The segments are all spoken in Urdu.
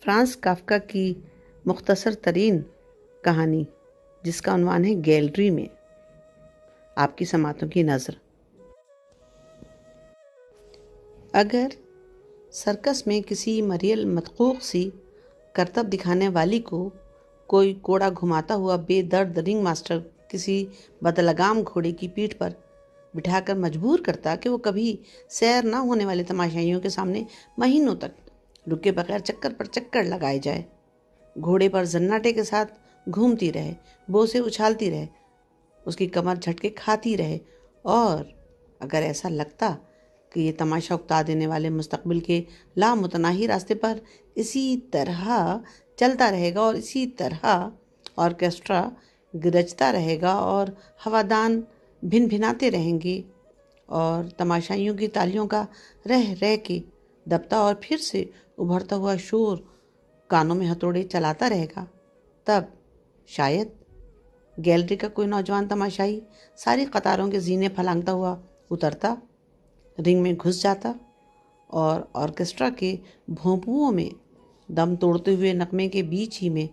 فرانس کافکا کی مختصر ترین کہانی جس کا عنوان ہے گیلری میں آپ کی سماعتوں کی نظر۔ اگر سرکس میں کسی مریل مدقوق سی کرتب دکھانے والی کو کوئی کوڑا گھماتا ہوا بے درد رنگ ماسٹر کسی بدلگام گھوڑے کی پیٹھ پر بٹھا کر مجبور کرتا کہ وہ کبھی سیر نہ ہونے والے تماشائیوں کے سامنے مہینوں تک رکے بغیر چکر پر چکر لگائے جائے، گھوڑے پر زناٹے کے ساتھ گھومتی رہے، بوسے اچھالتی رہے، اس کی کمر جھٹکے کھاتی رہے، اور اگر ایسا لگتا کہ یہ تماشا اکتا دینے والے مستقبل کے لامتناہی راستے پر اسی طرح چلتا رہے گا اور اسی طرح آرکیسٹرا گرجتا رہے گا اور ہوادان بھن بھناتے رہیں گے اور تماشائیوں کی تالیوں کا رہ رہ کے دبتا اور پھر سے ابھرتا ہوا شور کانوں میں ہتھوڑے چلاتا رہے گا، تب شاید گیلری کا کوئی نوجوان تماشائی ساری قطاروں کے زینے پھلانگتا ہوا اترتا، رنگ میں گھس جاتا اور آرکیسٹرا کے بھونپوؤں میں دم توڑتے ہوئے نغمے کے بیچ ہی میں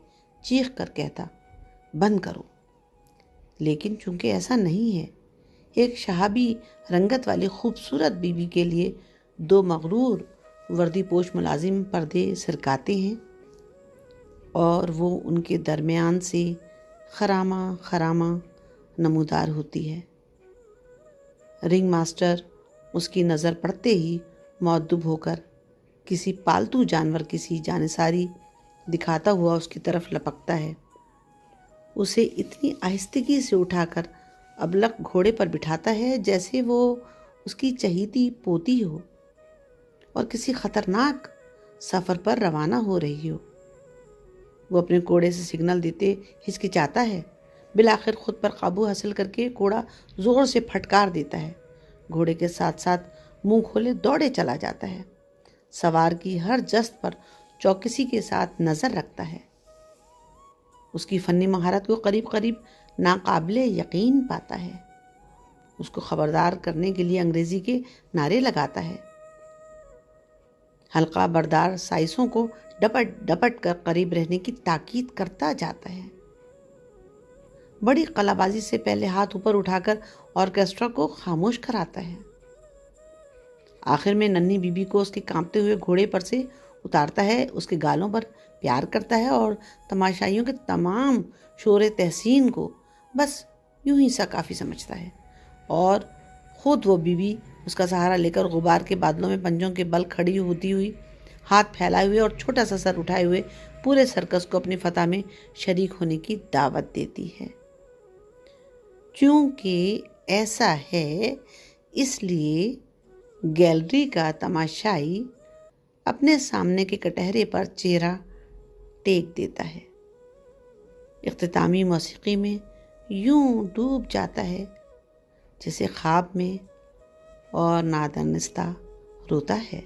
چیخ کر کہتا، بند کرو۔ لیکن چونکہ ایسا نہیں ہے، ایک شہابی رنگت والی خوبصورت بیوی کے لیے دو مغرور وردی پوش ملازم پردے سرکاتے ہیں اور وہ ان کے درمیان سے خرامہ خرامہ نمودار ہوتی ہے۔ رنگ ماسٹر اس کی نظر پڑتے ہی مؤدب ہو کر کسی پالتو جانور کی سی جانثاری دکھاتا ہوا اس کی طرف لپکتا ہے، اسے اتنی آہستگی سے اٹھا کر ابلق گھوڑے پر بٹھاتا ہے جیسے وہ اس کی چہیتی پوتی ہو اور کسی خطرناک سفر پر روانہ ہو رہی ہو۔ وہ اپنے کوڑے سے سگنل دیتے ہچکچاتا ہے، بالآخر خود پر قابو حاصل کر کے کوڑا زور سے پھٹکار دیتا ہے، گھوڑے کے ساتھ ساتھ منہ کھولے دوڑے چلا جاتا ہے، سوار کی ہر جست پر چوکسی کے ساتھ نظر رکھتا ہے، اس کی فنی مہارت کو قریب قریب ناقابل یقین پاتا ہے، اس کو خبردار کرنے کے لیے انگریزی کے نعرے لگاتا ہے، حلقہ بردار سائسوں کو ڈپٹ ڈپٹ کر قریب رہنے کی تاکید کرتا جاتا ہے، بڑی قلہ بازی سے پہلے ہاتھ اوپر اٹھا کر آرکیسٹرا کو خاموش کراتا ہے، آخر میں ننھی بی بی کو اس کے کانپتے ہوئے گھوڑے پر سے اتارتا ہے، اس کے گالوں پر پیار کرتا ہے اور تماشائیوں کے تمام شور تحسین کو بس یوں ہی سا کافی سمجھتا ہے، اور خود وہ بی بی اس کا سہارا لے کر غبار کے بادلوں میں پنجوں کے بل کھڑی ہوتی ہوئی، ہاتھ پھیلائے ہوئے اور چھوٹا سا سر اٹھائے ہوئے پورے سرکس کو اپنی فتح میں شریک ہونے کی دعوت دیتی ہے۔ چونکہ ایسا ہے، اس لیے گیلری کا تماشائی اپنے سامنے کے کٹہرے پر چہرہ ٹیک دیتا ہے، اختتامی موسیقی میں یوں ڈوب جاتا ہے جیسے خواب میں، اور نادانستہ روتا ہے۔